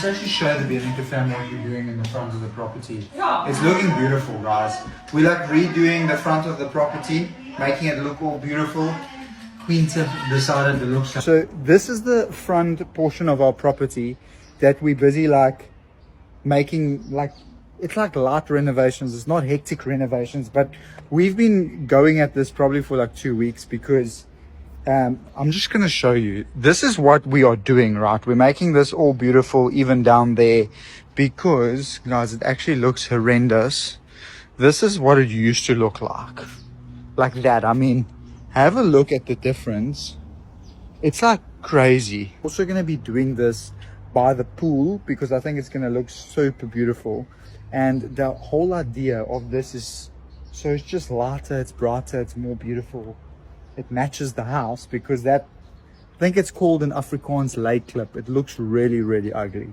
just actually show the Bianca family what we're doing in the front of the property. It's looking beautiful, guys. We're like redoing the front of the property, making it look all beautiful. Quinta decided to look so this is the front portion of our property that we're busy like making, like it's like light renovations. It's not hectic renovations, but we've been going at this probably for like 2 weeks because I'm just going to show you. This is what we are doing, right? We're making this all beautiful, even down there, because guys, it actually looks horrendous. This is what it used to look like that. I mean, have a look at the difference. It's like crazy. Also going to be doing this by the pool because I think it's going to look super beautiful. And the whole idea of this is, so it's just lighter, it's brighter, it's more beautiful. It matches the house because that, I think it's called an Afrikaans lei klip. It looks really, really ugly.